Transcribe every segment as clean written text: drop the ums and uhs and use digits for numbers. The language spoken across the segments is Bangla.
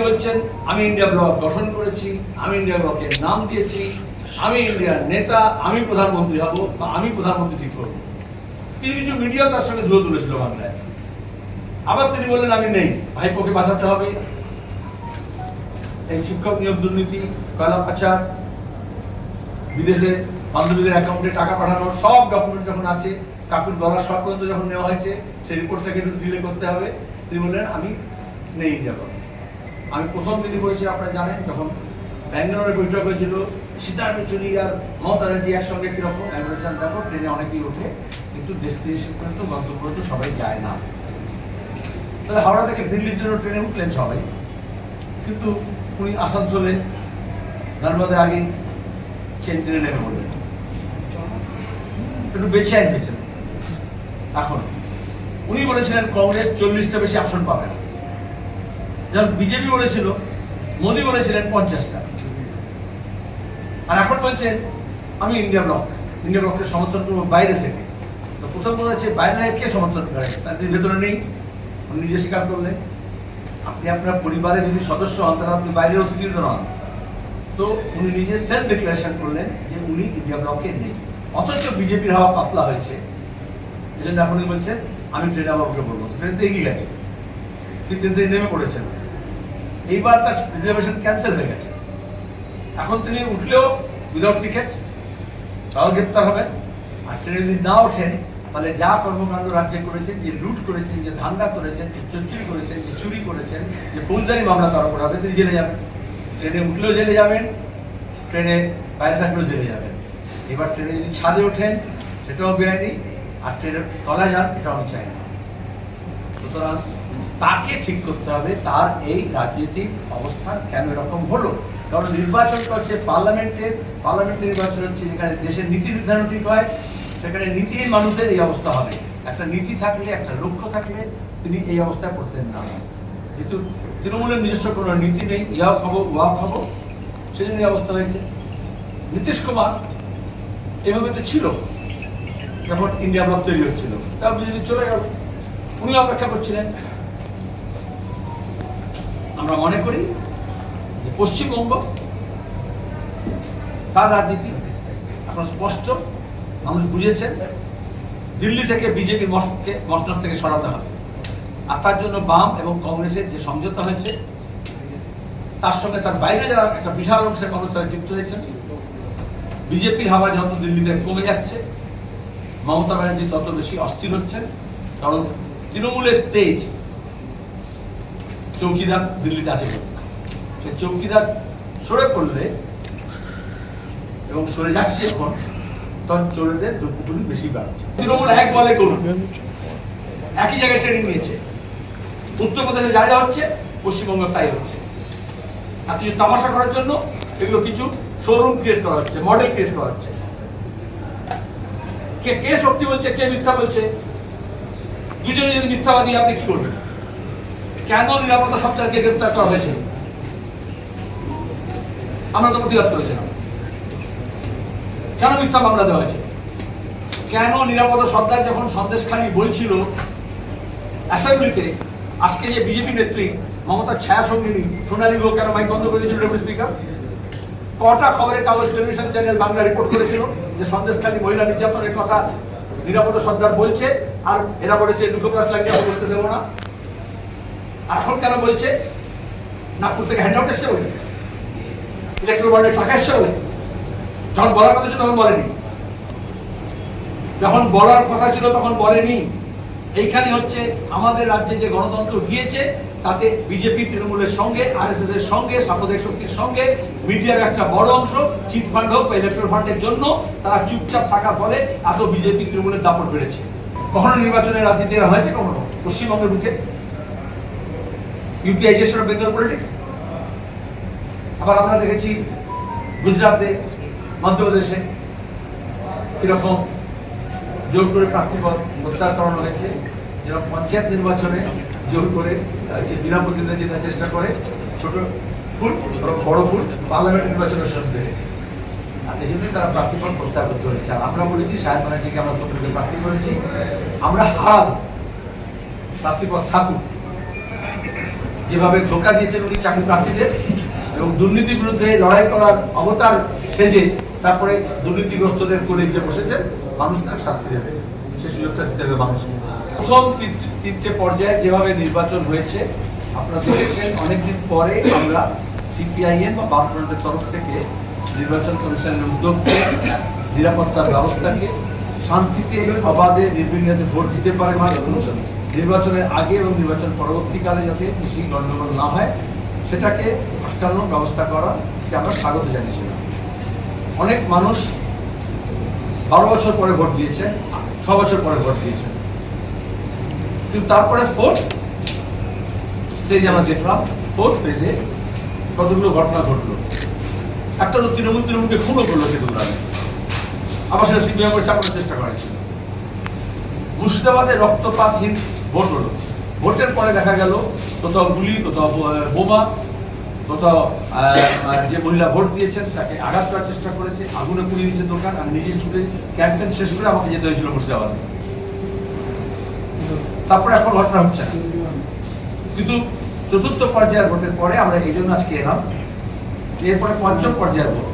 বলছেন আমি ইন্ডিয়া ব্লক গঠন করেছি, আমি ইন্ডিয়া ব্লকের নাম দিয়েছি, আমি ইন্ডিয়ার নেতা, আমি প্রধানমন্ত্রী হব বা আমি প্রধানমন্ত্রী ঠিক করবো। কিছু কিছু মিডিয়া তার সঙ্গে ধুয়ে তুলেছিল বাংলায়। আবার তিনি বললেন আমি নেই, ভাইপোকে বাঁচাতে হবে। এই শিক্ষক নিয়োগ দুর্নীতি, কয়লা পাচার, বিদেশে বান্ধবীদের অ্যাকাউন্টে টাকা পাঠানোর সব ডকুমেন্ট যখন আছে, কাকুর গলার সব পর্যন্ত যখন নেওয়া হয়েছে, সেই রিপোর্টটাকে একটু ডিলে করতে হবে। তিনি বললেন আমি নেই ইন্ডিয়া ব্লক। আমি প্রথম দিনই বলেছি, আপনারা জানেন, যখন ব্যাঙ্গালোরে বৈঠক হয়েছিল, সীতারাম ইয়েচুরি আর মমতা ব্যানার্জি একসঙ্গে কিরকম, আমি বলেছিলাম দেখো ট্রেনে অনেকেই ওঠে, কিন্তু ডেস্টিনেশন পর্যন্ত গন্তব্য পর্যন্ত সবাই যায় না। তাহলে হাওড়া থেকে দিল্লির জন্য ট্রেনে উঠলেন সবাই, কিন্তু উনি আসানসোলে ধর্মদের আগে ট্রেনে নেমে পড়লেন, একটু বেচেন হয়েছেন। এখন উনি বলেছিলেন কংগ্রেস 40টা বেশি আসন পাবে না, যেমন বিজেপি বলেছিল, মোদী বলেছিলেন 50টা, আর এখন বলছেন আমি ইন্ডিয়া ব্লকের সমর্থন করবো বাইরে থেকে। তো প্রথম বলেছে বাইরে থেকে কে সমর্থন করে, তার ভেতরে নেই, উনি নিজে স্বীকার করলেন। আপনি আপনার পরিবারের যদি সদস্য হন তাহলে আপনি বাইরের অতিথি নন। তো উনি নিজে সেলফ ডিক্লারেশন করলেন যে উনি ইন্ডিয়া ব্লকে নেই, অথচ বিজেপির হাওয়া পাতলা হয়েছে। এই জন্য এখন উনি বলছেন আমি ট্রেনে আবার উঠে পড়বো, ট্রেন তো এগিয়ে গেছে, তিনি ট্রেন থেকে নেমে পড়েছেন। এইবার তার রিজার্ভেশন ক্যান্সেল হয়ে গেছে। এখন তিনি উঠলেও উইদাউট টিকিট, তাও গ্রেপ্তার হবেন। আর ট্রেনে যদি না ওঠেন তাহলে যা কর্মকাণ্ড রাজ্যে করেছেন, যে লুট করেছেন, যে ধান্দা করেছেন, যে চুরি করেছেন, যে চুরি করেছেন, যে ফৌজদারি মামলা তার উপর হবে, তিনি জেলে যাবেন। ট্রেনে উঠলেও জেলে যাবেন, ট্রেনে বাইরে থাকলেও জেলে যাবেন। এবার ট্রেনে যদি ছাদে ওঠেন সেটাও বেআইনি, আর ট্রেনের তলায় যান এটাও আমি চাই না। সুতরাং তাকে ঠিক করতে হবে তার এই রাজনৈতিক অবস্থান কেন এরকম হলো। কারণ নির্বাচন করছে পার্লামেন্টের নির্বাচন হচ্ছে যেখানে দেশের নীতি নির্ধারণ ঠিক হয়, সেখানে নীতির মানুষদের এই অবস্থা হবে। একটা নীতি থাকলে, একটা লক্ষ্য থাকলে তিনি এই অবস্থায় পড়তেন না। কিন্তু তৃণমূলের নিজস্ব কোনো নীতি নেই, ইহাও খাবো উহাও খাবো, সেই জন্য এই অবস্থা হয়েছে। নীতিশ কুমার এভাবে তো ছিল যখন ইন্ডিয়া ব্লক তৈরি হচ্ছিল, তার বিজেপি চলে গেল, উনি অপেক্ষা করছিলেন। আমরা মনে করি যে পশ্চিমবঙ্গ তার রাজনীতি এখন স্পষ্ট, মানুষ বুঝেছেন। দিল্লি থেকে বিজেপির মসনদ থেকে সরাতে হবে, আর তার জন্য বাম এবং কংগ্রেসের যে সমঝোতা হয়েছে, তার সঙ্গে তার বাইরে যারা একটা বিশাল অংশের মানুষ তারা যুক্ত হয়েছেন। বিজেপির হাওয়া যত দিল্লিতে কমে যাচ্ছে, মমতা ব্যানার্জি তত বেশি অস্থির হচ্ছেন। কারণ তৃণমূলের তেজ চৌকিদার দিল্লিতে আছে, সেই চৌকিদার সরে পড়লে এবং সরে যাচ্ছে এখন, তখন চোরেদের দুর্নীতি বেশি বাড়ছে। তৃণমূল এক বলে করুন, একই জায়গায় ট্রেনিং নিয়েছে, উত্তরপ্রদেশে যা যা হচ্ছে পশ্চিমবঙ্গ তাই হচ্ছে। আর কিছু তামাশা করার জন্য এগুলো কিছু শোরুম ক্রিয়েট করা হচ্ছে, মডেল ক্রিয়েট করা হচ্ছে। কে সত্যি বলছে, কে মিথ্যা বলছে, দুজনে যদি মিথ্যাবাদী, আপনি কি করবেন? কেন নিরাপত্তা সপ্তাহকে গ্রেপ্তার করা হয়েছে? আমরা তো প্রতিবাদ করেছিলাম। কেন মিথ্যা মামলা দেওয়া হয়েছে? কেন নিরাপত্তা সপ্তাহ যখন সন্দেশখালী বলছিল অ্যাসেম্বলিতে, আজকে যে বিজেপি নেত্রী মমতার ছায়া সঙ্গিনী সোনালী গুহ কেন মাইক বন্ধ করে দিয়েছিল ডেপুটি স্পিকার? কটা খবরের কাগজ, টেলিভিশন চ্যানেল বাংলা রিপোর্ট করেছিল যে সন্দেশখালী মহিলা নির্যাতনের কথা নিরাপত্তা সর্দার বলছে, আর এরা বলেছে লুকোপ্রাস লাগিয়ে বলতে দেবো না। আর এখন কেন বলছে? নাগপুর থেকে হ্যান্ড আউট এসছে বলে, ইলেকট্রাল বন্ডের টাকা এসছে বলে। যখন বলার কথা ছিল তখন বলেনি, যখন বলার কথা ছিল তখন বলেনি। এইখানে হচ্ছে আমাদের রাজ্যে যে গণতন্ত্র গিয়েছে, তাতে বিজেপি তৃণমূলের সঙ্গে, আরএসএস এর সঙ্গে, সাম্প্রদায়িক শক্তির সঙ্গে, মিডিয়ার একটা বড় অংশ চিট ফান্ড হোক বা ইলেকট্রাল ফান্ডের জন্য তারা চুপচাপ থাকার ফলে এত বিজেপি তৃণমূলের দাপট বেড়েছে। কখনো নির্বাচনের রাজনীতি হয়েছে, কখনো পশ্চিমবঙ্গের বুকে ইউপিআইজেশন অফ বেঙ্গল পলিটিক্স। আবার আমরা দেখেছি গুজরাটে, মধ্যপ্রদেশে কিরকম জোর করে প্রার্থীপদ প্রত্যাহার করানো হয়েছে। যেরকম পঞ্চায়েত নির্বাচনে জোর করে বিনা প্রতিদ্বন্দ্বিতা জেতার চেষ্টা করে ছোট ফুল বড় ফুল পার্লামেন্ট নির্বাচনের সাথে, আর এই জন্যই তারা প্রার্থীপদ প্রত্যাহার করতে হয়েছে। আর আমরা বলেছি সাহেব ব্যানার্জিকে আমরা তৃণমূলকে প্রার্থী করেছি, আমরা হারাবো, প্রার্থীপদ থাকুক। যেভাবে ধোঁকা দিয়েছেন উনি চাকরি প্রার্থীদের এবং দুর্নীতির বিরুদ্ধে লড়াই করার অবতার সেজে তারপরে দুর্নীতিগ্রস্তদের করে দিতে বসেছে, মানুষ তার শাস্তি দেবে, সে সুযোগটা দিতে হবে মানুষকে। প্রথম তিনটে পর্যায়ে যেভাবে নির্বাচন হয়েছে আপনারা দেখেছেন, অনেকদিন পরে আমরা সিপিআইএম বা বামফ্রন্টের তরফ থেকে নির্বাচন কমিশনের উদ্যোগকে, নিরাপত্তার ব্যবস্থাকে, শান্তিতে অবাধে নির্বিঘ্নে ভোট দিতে পারে মানুষ, নির্বাচনের আগে এবং নির্বাচন পরবর্তীকালে যাতে বেশি গণ্ডগোল না হয় সেটাকে আটকানোর ব্যবস্থা করাকে আমরা স্বাগত জানিয়েছিলাম। অনেক মানুষ 12 বছর পরে ভোট দিয়েছে, 6 বছর পরে ভোট দিয়েছে, কিন্তু তারপরে ফোর্থ স্টেজে আমরা দেখলাম, ফোর্থ ফেজে কতগুলো ঘটনা ঘটলো। একটা তো তৃণমূলকে খুনও করলো কেতুগ্রামে, আবার সেটা সিপিএম করে চাপানোর চেষ্টা করেছিল। মুর্শিদাবাদে রক্তপাতহীন ভোট হলো, ভোটের পরে দেখা গেল কোথাও গুলি, কোথাও বোমা, কোথাও যে মহিলা ভোট দিয়েছেন তাকে আঘাত করার চেষ্টা করেছে, আগুনে পুড়িয়ে দিয়েছে দোকান। আমি নিজে ছুটে ক্যাম্পেইন শেষ করে আমাকে যেতে হয়েছিল মুর্শিদাবাদে। তারপরে এখন ঘটনা হচ্ছে না, কিন্তু চতুর্থ পর্যায়ের ভোটের পরে আমরা এই জন্য আজকে এলাম, এরপরে পঞ্চম পর্যায়ের ভোট।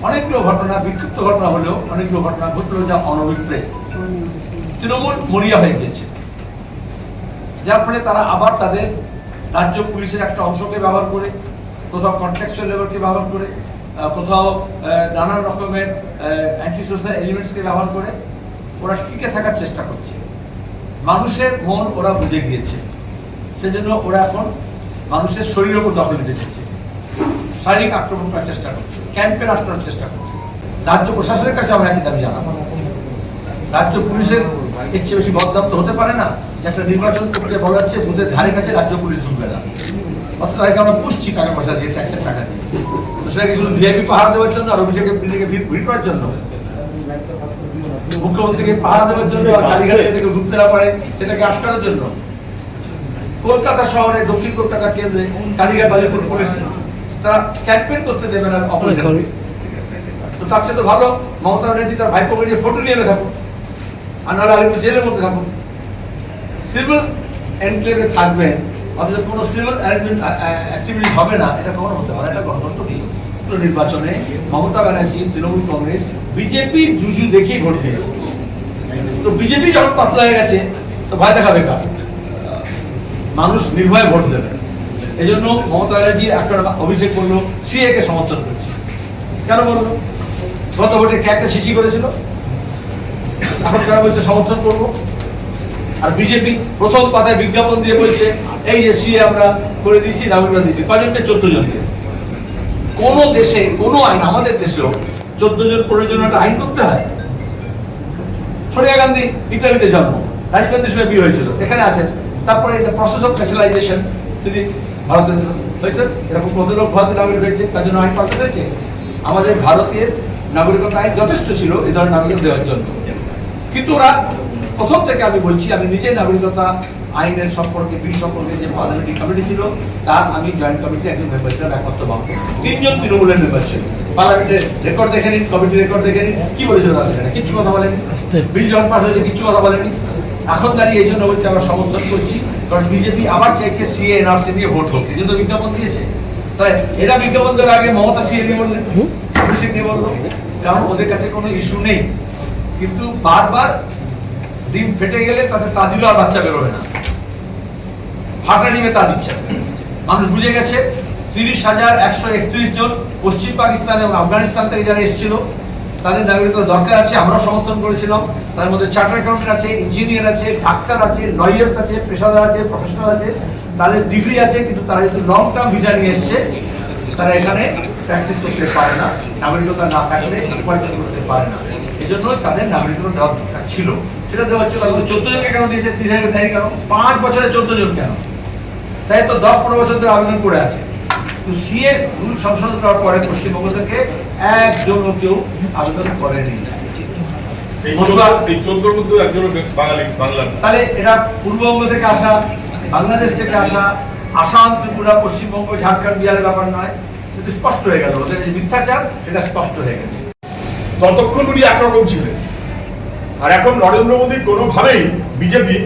অনেকগুলো ঘটনা, বিক্ষিপ্ত ঘটনা হলেও অনেকগুলো ঘটনা ঘটলো যা অনভিপ্রেত। তৃণমূল মরিয়া হয়ে গিয়েছে, যার ফলে তারা আবার তাদের রাজ্য পুলিশের একটা অংশকে ব্যবহার করে, কোথাও কন্ট্রাকচুয়াল লেবারকে ব্যবহার করে, কোথাও নানান রকমের অ্যান্টি সোশ্যাল এলিমেন্টসকে ব্যবহার করে ওরা টিকে থাকার চেষ্টা করছে। মানুষের মন ওরা বুঝে গিয়েছে, সেজন্য ওরা এখন মানুষের শরীরের উপর দখল নিতে চাইছে, শারীরিক আক্রমণ করার চেষ্টা করছে, ক্যাম্পের আটকানোর চেষ্টা করছে। রাজ্য প্রশাসনের কাছে আমরা একই দাবি জানাবো, রাজ্য পুলিশের এর চেয়ে বেশি বদনাম তো হতে পারে না। একটা নির্বাচন প্রক্রিয়া বলা যাচ্ছে বুথের ধারে কাছে রাজ্য পুলিশ ঢুকবে না, অথচ তাদেরকে আমরা পুষছি টাকা পয়সা দিয়ে, ট্যাক্সের টাকা দিয়ে। তো সেটাকে শুধু ভিআইপি পাহারা দেওয়ার জন্য আর অভিষেকের বিল্ডিংয়ে ভিড় করার জন্য, মুখ্যমন্ত্রীকে পাহারা দেওয়ার জন্য আর কালীঘাটে থেকে ঢুকতে না পারে সেটাকে আটকানোর জন্য। কলকাতা শহরে, দক্ষিণ কলকাতা কেন্দ্রে কালীঘাট বালিপুর পুলিশ তারা ক্যাম্পেইন করতে দেবে না অপরাধী। তো তার চেয়ে তো ভালো মমতা ব্যানার্জি তার ভাইপোকে নিয়ে ফটো নিয়ে থাকুন, আর নাহলে আলিপুর জেলের মধ্যে থাকুন। সিভিল এনক্লেভে থাকবেন অথচ কোনো সিভিল অ্যারেঞ্জমেন্ট অ্যাক্টিভিটি হবে না, এটা কখনো হতে পারে? এটা গণতন্ত্র কি? নির্বাচনে মমতা ব্যানার্জি, তৃণমূল কংগ্রেস, বিজেপি জুজু দেখিয়ে ভোট দিয়েছে। তো বিজেপি যখন পাতলা হয়ে গেছে তো ভয় দেখাবে কার? মানুষ নির্ভয়ে ভোট দেবে। এই জন্য মমতা ব্যানার্জি একটা অভিষেক করলো, সিএ কে সমর্থন করছে। কেন বললো? গত ভোটে কে একটা সিসি করেছিল, এখন কেন বলছে সমর্থন করবো? আর বিজেপি প্রথম পাতায় বিজ্ঞাপন দিয়ে বলছে এই যে সিএ আমরা করে দিয়েছি, নাগরিকতা দিয়েছি। কজনকে? 14 জনকে। কোন দেশে কোন আইন, আমাদের দেশেও 14 জন 15 জন একটা আইন করতে হয়? সোনিয়া গান্ধী ইটালিতে জন্ম, রাজীব গান্ধীর সঙ্গে বিয়ে হয়েছিল, এখানে আছেন। তারপরে প্রসেস অফ ন্যাশনালাইজেশন তিনি ভারতের হয়েছে, এরকম কত লোক ভারতের নাগরিক হয়েছে, তার জন্য আইন পাল্টে হয়েছে। আমাদের ভারতের নাগরিকতা আইন যথেষ্ট ছিল এই ধরনের নাগরিকতা দেওয়ার জন্য, কিন্তু ওরা প্রথম থেকে, আমি বলছি, আমি নিজে নাগরিকতা আইনের সম্পর্কে, বিল সম্পর্কে যে পার্লামেন্টারি কমিটি ছিল তার আমি জয়েন্ট কমিটি একজন মেম্বার ছিলাম, একমাত্র বাম। 3 জন তৃণমূলের মেম্বার ছিল। পার্লামেন্টের রেকর্ড দেখে নিন, কমিটির রেকর্ড দেখে নিন, কি বলেছিল তারা সেখানে? কিচ্ছু কথা বলেনি। বিল যখন পাস হয়েছে কিচ্ছু কথা বলেনি। এখন দাঁড়িয়ে এই জন্য বলছি আমরা সমর্থন করছি, কারণ বিজেপি আবার চাইছে সিএ এনআরসি নিয়ে ভোট হোক, এই জন্য বিজ্ঞাপন দিয়েছে। তাই এরা বিজ্ঞাপন দেওয়ার আগে মমতা সিএ নিয়ে বললেন, অভিষেক নিয়ে বললো, কারণ ওদের কাছে কোনো ইস্যু নেই। কিন্তু বারবার ডিম ফেটে গেলে তাতে তা দিলেও আর বাচ্চা বেরোবে না, ফাটা ডিমে তা দিচ্ছে। মানুষ বুঝে গেছে 30,131 জন পশ্চিম পাকিস্তান এবং আফগানিস্তান থেকে যারা এসেছিল তাদের নাগরিকতার দরকার আছে, আমরা সমর্থন করেছিলাম। তার মধ্যে চার্টার অ্যাকাউন্টেন্ট আছে, ইঞ্জিনিয়ার আছে, ডাক্তার আছে, লয়ার্স আছে, পেশাদার আছে, প্রফেশনাল আছে, তাদের ডিগ্রি আছে, কিন্তু তারা যদি লং টার্ম ভিসা নিয়ে এসছে তারা এখানে প্র্যাকটিস করতে পারে না, নাগরিকতা না থাকলে উপার্জন করতে পারে না। এই জন্য তাদের নাগরিকতা দেওয়ার দরকার ছিল, সেটা দেওয়া হচ্ছে। তাহলে 14 জনকে কেন দিয়েছে? 30,000 দেয়নি কেন? 5 বছরে 14 জন কেন? তাই তো 10-15 বছর ধরে আবেদন করে আছে। তো সিএ রুল সংশোধন করার পরে পশ্চিমবঙ্গ থেকে একজনও কেউ আবেদন করেনি। তাহলে এটা পূর্ববঙ্গ থেকে আসা, বাংলাদেশ থেকে আসা, আসাম, ত্রিপুরা, পশ্চিমবঙ্গ, ঝাড়খণ্ড, বিহারের ব্যাপার নয়। কিন্তু স্পষ্ট হয়ে গেল ওদের যে মিথ্যাচার, সেটা স্পষ্ট হয়ে গেছে। ততক্ষণ উনি একরকম ছিলেন, আর এখন নরেন্দ্র মোদী কোনোভাবেই বিজেপি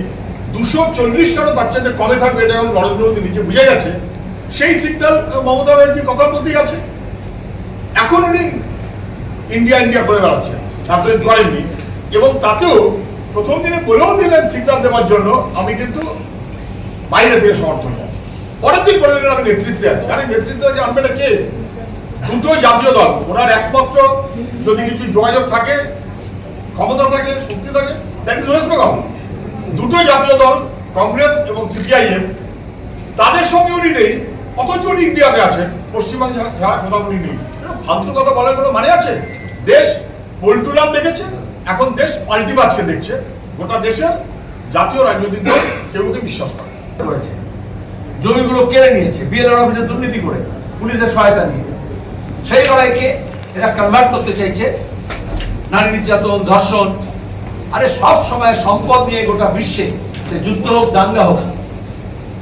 240 বাচ্চাদের কবে থাকবে এটা এবং নরেন্দ্র মোদী নিজে বুঝে গেছে, সেই সিগন্যাল মমতা ব্যানার্জির কথার মধ্যেই আছে। এখন উনি ইন্ডিয়া ইন্ডিয়া করে বেড়াচ্ছেন, এতদিন করেননি, এবং তাতেও প্রথম দিনে বলেও দিলেন সিগন্যাল দেওয়ার জন্য আমি কিন্তু বাইরে থেকে সমর্থন আছি। পরের দিন বলে দিলেন আমি নেতৃত্বে আছি। আরে নেতৃত্বে যে আনবে না কে? দুটো জাতীয় দল, ওনার একমাত্র যদি কিছু যোগাযোগ থাকে, ক্ষমতা থাকে, শক্তি থাকে, দ্যাট ইজ ওয়েস্ট বেঙ্গল। দুটো জাতীয় দল কংগ্রেস এবং সিপিআইএম, তাদের সঙ্গে উনি নেই, অথচ উনি ইন্ডিয়াতে আছেন, পশ্চিমবঙ্গ ছাড়া কোথাও উনি নেই। ফালতু কথা বলার কোনো মানে আছে? দেশ পল্টুরাম দেখেছে, এখন দেশ পাল্টিবাজকে দেখছে। গোটা দেশের জাতীয় রাজনৈতিক দল কেউ বিশ্বাস করে জমিগুলো কেড়ে নিয়েছে বিএলআর অফিসে দুর্নীতি করে, পুলিশের সহায়তা নিয়ে। সেই লড়াইকে এরা কনভার্ট করতে চাইছে নারী নির্যাতন, ধর্ষণ। আরে সব সময় সম্পদ নিয়ে গোটা বিশ্বে যুদ্ধ হোক, দাঙ্গা হোক,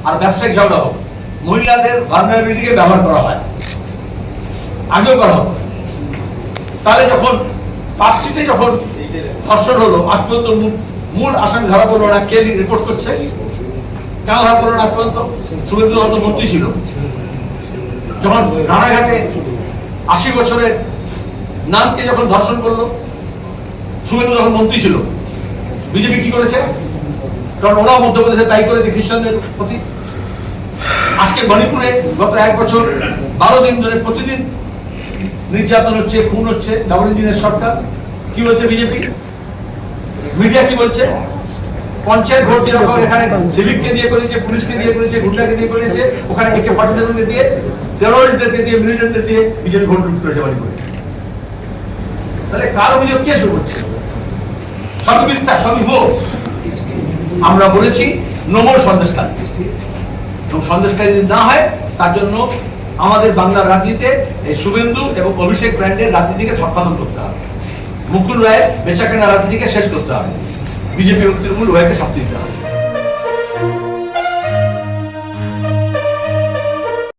আর ব্যবসায়িক ঝগড়া হোক, মহিলাদের ভালনারেবিলিটিকে ব্যবহার করা হয়, আগেও করা হবে। তাহলে যখন পার্কস্ট্রিটে যখন ধর্ষণ হলো, আজ পর্যন্ত মূল আসামি ধরা পড়লো না, কে রিপোর্ট করছে? কেন ধরা পড়লো না আজ পর্যন্ত? শুভেন্দু অধিকারী মন্ত্রী ছিল। যখন রানাঘাটে 80 বছরের নানকে যখন ধর্ষণ করলো, শুভেন্দু যখন মন্ত্রী ছিল, বিজেপি কি করেছে? কারণ ওরাও মধ্যপ্রদেশে তাই করেছে খ্রিস্টানদের প্রতি। আজকে মণিপুরে গত 1 বছর 12 দিন ধরে প্রতিদিন নির্যাতন হচ্ছে, খুন হচ্ছে, ডাবল ইঞ্জিনের সরকার। কি বলছে বিজেপি? মিডিয়া কি বলছে? পঞ্চায়েত ভোট যেরকম এখানে সিভিককে দিয়ে করেছে, পুলিশকে দিয়ে করেছে, গুন্ডাকে দিয়ে করেছে, ওখানে AK-47 দিয়ে, টেরোরিস্টদেরকে দিয়ে, মিলিটেন্টদের দিয়ে বিজেপি ভোট লুট করেছে মণিপুরে। তাহলে কার অভিযোগ কে শুরু করছে? সবই মিথ্যা, সবই ভুয়ো। আমরা বলেছি নো মোর সন্দেশকারী, এবং সন্দেশকারী যদি না হয় তার জন্য আমাদের বাংলার রাজনীতিতে এই শুভেন্দু এবং অভিষেক ব্র্যান্ডের রাজনীতিকে খতম করতে হবে। মুকুল রায়ের বেচাকেনা রাজনীতিকে শেষ করতে হবে। বিজেপি এবং তৃণমূল উভয়কে শাস্তি দিতে হবে।